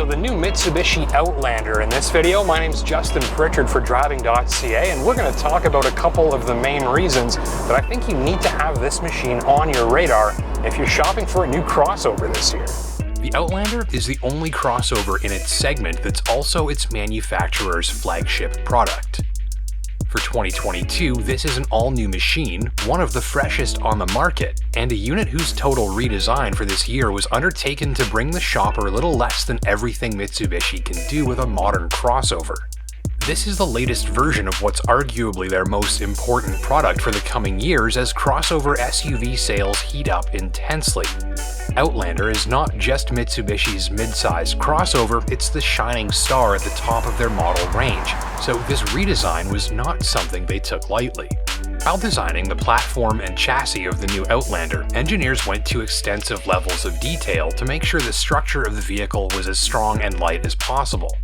the new Mitsubishi Outlander. In this video, my name's Justin Pritchard for Driving.ca, and we're going to talk about a couple of the main reasons that I think you need to have this machine on your radar if you're shopping for a new crossover this year. The Outlander is the only crossover in its segment that's also its manufacturer's flagship product. For 2022, this is an all-new machine, one of the freshest on the market, and a unit whose total redesign for this year was undertaken to bring the shopper a little less than everything Mitsubishi can do with a modern crossover. This is the latest version of what's arguably their most important product for the coming years as crossover SUV sales heat up intensely. Outlander is not just Mitsubishi's mid-sized crossover, it's the shining star at the top of their model range, so this redesign was not something they took lightly. While designing the platform and chassis of the new Outlander, engineers went to extensive levels of detail to make sure the structure of the vehicle was as strong and light as possible.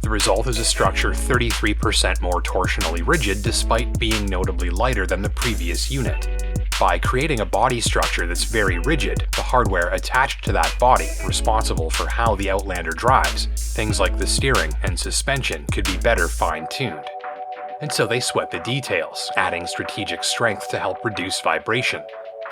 The result is a structure 33% more torsionally rigid despite being notably lighter than the previous unit. By creating a body structure that's very rigid, the hardware attached to that body, responsible for how the Outlander drives, things like the steering and suspension, could be better fine-tuned. And so they sweat the details, adding strategic strength to help reduce vibration,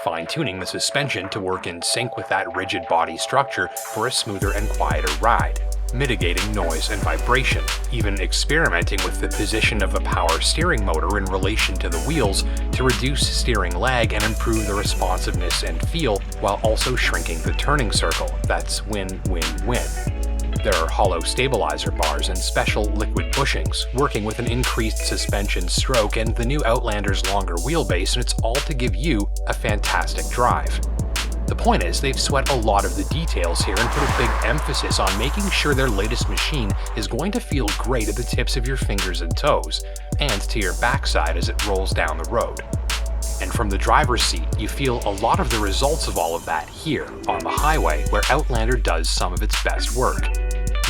fine-tuning the suspension to work in sync with that rigid body structure for a smoother and quieter ride, mitigating noise and vibration, even experimenting with the position of the power steering motor in relation to the wheels to reduce steering lag and improve the responsiveness and feel while also shrinking the turning circle. That's win-win-win. There are hollow stabilizer bars and special liquid bushings, working with an increased suspension stroke and the new Outlander's longer wheelbase, and it's all to give you a fantastic drive. The point is, they've sweat a lot of the details here and put a big emphasis on making sure their latest machine is going to feel great at the tips of your fingers and toes, and to your backside as it rolls down the road. And from the driver's seat, you feel a lot of the results of all of that here, on the highway, where Outlander does some of its best work.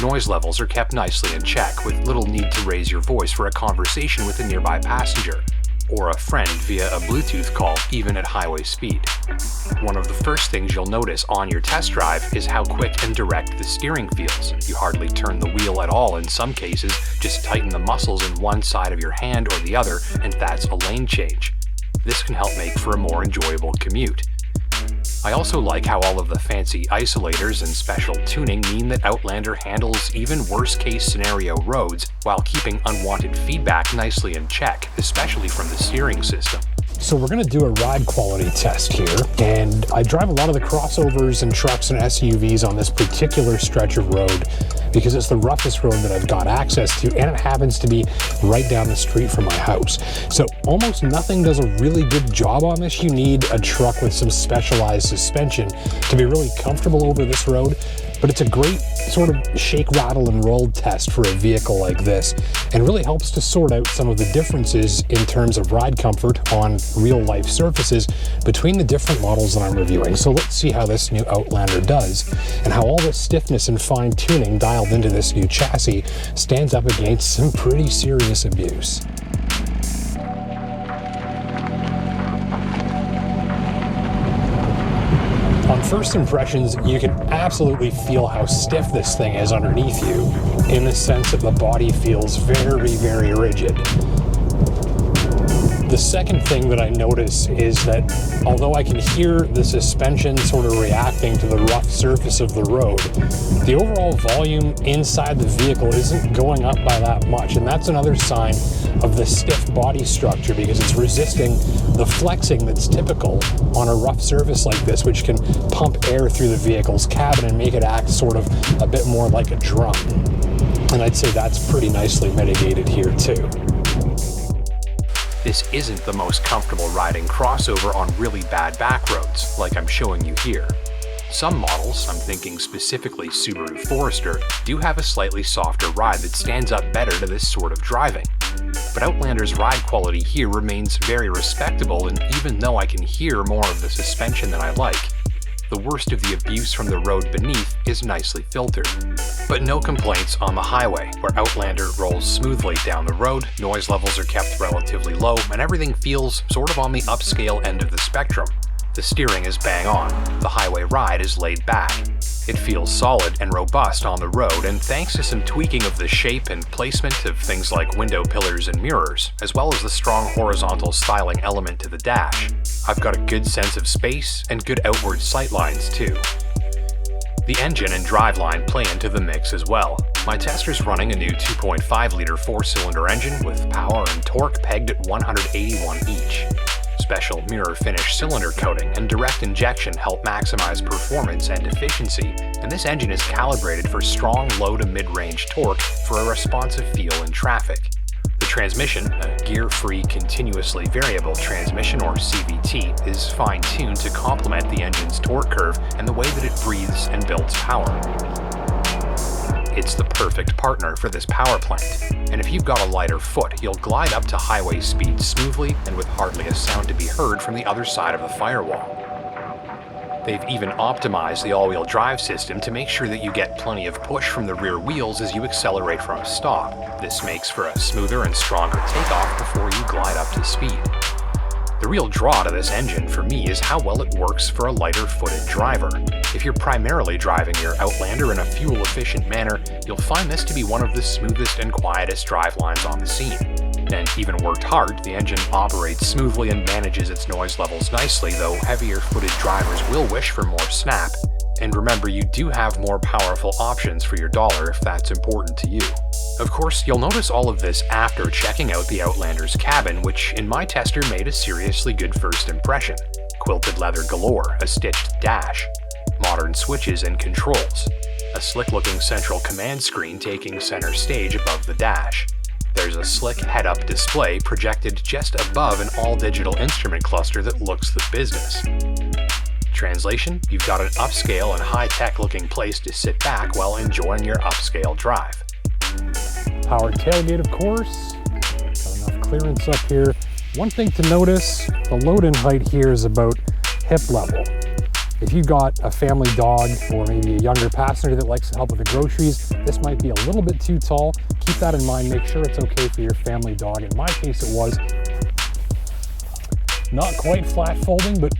Noise levels are kept nicely in check, with little need to raise your voice for a conversation with a nearby passenger, or a friend via a Bluetooth call, even at highway speed. One of the first things you'll notice on your test drive is how quick and direct the steering feels. You hardly turn the wheel at all in some cases, just tighten the muscles in one side of your hand or the other, and that's a lane change. This can help make for a more enjoyable commute. I also like how all of the fancy isolators and special tuning mean that Outlander handles even worst-case scenario roads while keeping unwanted feedback nicely in check, especially from the steering system. So we're going to do a ride quality test here, and I drive a lot of the crossovers and trucks and SUVs on this particular stretch of road because it's the roughest road that I've got access to, and it happens to be right down the street from my house. So almost nothing does a really good job on this. You need a truck with some specialized suspension to be really comfortable over this road, but it's a great sort of shake, rattle, and roll test for a vehicle like this, and really helps to sort out some of the differences in terms of ride comfort on real-life surfaces between the different models that I'm reviewing. So let's see how this new Outlander does, and how all the stiffness and fine-tuning dialed into this new chassis stands up against some pretty serious abuse. On first impressions, you can absolutely feel how stiff this thing is underneath you, in the sense that the body feels very, very rigid. The second thing that I notice is that although I can hear the suspension sort of reacting to the rough surface of the road, the overall volume inside the vehicle isn't going up by that much, and that's another sign of the stiff body structure because it's resisting the flexing that's typical on a rough surface like this, which can pump air through the vehicle's cabin and make it act sort of a bit more like a drum. And I'd say that's pretty nicely mitigated here too. This isn't the most comfortable riding crossover on really bad back roads, like I'm showing you here. Some models, I'm thinking specifically Subaru Forester, do have a slightly softer ride that stands up better to this sort of driving. But Outlander's ride quality here remains very respectable, and even though I can hear more of the suspension than I like, the worst of the abuse from the road beneath is nicely filtered. But no complaints on the highway, where Outlander rolls smoothly down the road, noise levels are kept relatively low, and everything feels sort of on the upscale end of the spectrum. The steering is bang on, the highway ride is laid back. It feels solid and robust on the road, and thanks to some tweaking of the shape and placement of things like window pillars and mirrors, as well as the strong horizontal styling element to the dash, I've got a good sense of space and good outward sightlines too. The engine and driveline play into the mix as well. My tester's running a new 2.5-liter 4-cylinder engine with power and torque pegged at 181 each. Special mirror finish cylinder coating and direct injection help maximize performance and efficiency, and this engine is calibrated for strong low to mid-range torque for a responsive feel in traffic. The transmission, a gear-free continuously variable transmission or CVT, is fine-tuned to complement the engine's torque curve and the way that it breathes and builds power. It's the perfect partner for this power plant, and if you've got a lighter foot, you'll glide up to highway speed smoothly and with hardly a sound to be heard from the other side of the firewall. They've even optimized the all-wheel drive system to make sure that you get plenty of push from the rear wheels as you accelerate from a stop. This makes for a smoother and stronger takeoff before you glide up to speed. The real draw to this engine for me is how well it works for a lighter-footed driver. If you're primarily driving your Outlander in a fuel-efficient manner, you'll find this to be one of the smoothest and quietest drivelines on the scene. And even worked hard, the engine operates smoothly and manages its noise levels nicely, though heavier-footed drivers will wish for more snap. And remember, you do have more powerful options for your dollar if that's important to you. Of course, you'll notice all of this after checking out the Outlander's cabin, which in my tester made a seriously good first impression. Quilted leather galore, a stitched dash, modern switches and controls, a slick-looking central command screen taking center stage above the dash. There's a slick head-up display projected just above an all-digital instrument cluster that looks the business. Translation, you've got an upscale and high-tech looking place to sit back while enjoying your upscale drive. Power tailgate, of course. Got enough clearance up here. One thing to notice, the load-in height here is about hip level. If you've got a family dog or maybe a younger passenger that likes to help with the groceries, this might be a little bit too tall. Keep that in mind. Make sure it's okay for your family dog. In my case, it was. Not quite flat folding, but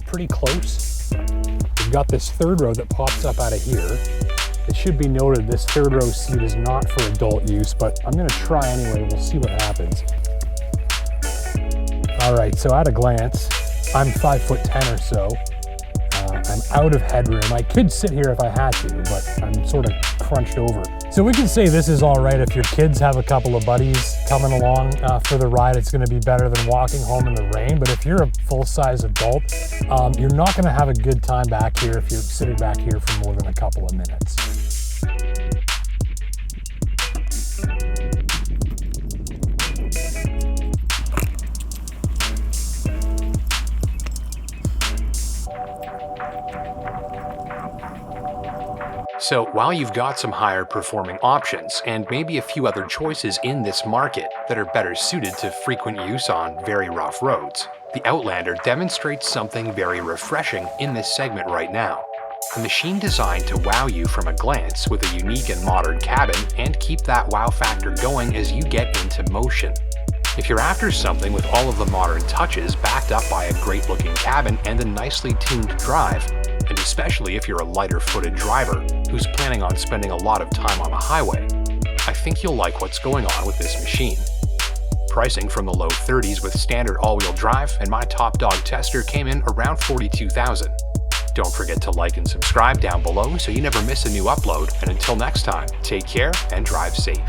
pretty close. We've got this third row that pops up out of here. It should be noted this third row seat is not for adult use, but I'm gonna try anyway. We'll see what happens. All right, so at a glance, I'm 5'10" or so. I'm out of headroom. I could sit here if I had to, but I'm sort of crunched over. So we can say this is all right if your kids have a couple of buddies coming along for the ride. It's going to be better than walking home in the rain. But if you're a full-size adult, you're not going to have a good time back here if you're sitting back here for more than a couple of minutes. So while you've got some higher performing options and maybe a few other choices in this market that are better suited to frequent use on very rough roads, the Outlander demonstrates something very refreshing in this segment right now. A machine designed to wow you from a glance with a unique and modern cabin and keep that wow factor going as you get into motion. If you're after something with all of the modern touches backed up by a great looking cabin and a nicely tuned drive, and especially if you're a lighter-footed driver who's planning on spending a lot of time on the highway, I think you'll like what's going on with this machine. Pricing from the low 30s with standard all-wheel drive and my top dog tester came in around $42,000. Don't forget to like and subscribe down below so you never miss a new upload, and until next time, take care and drive safe.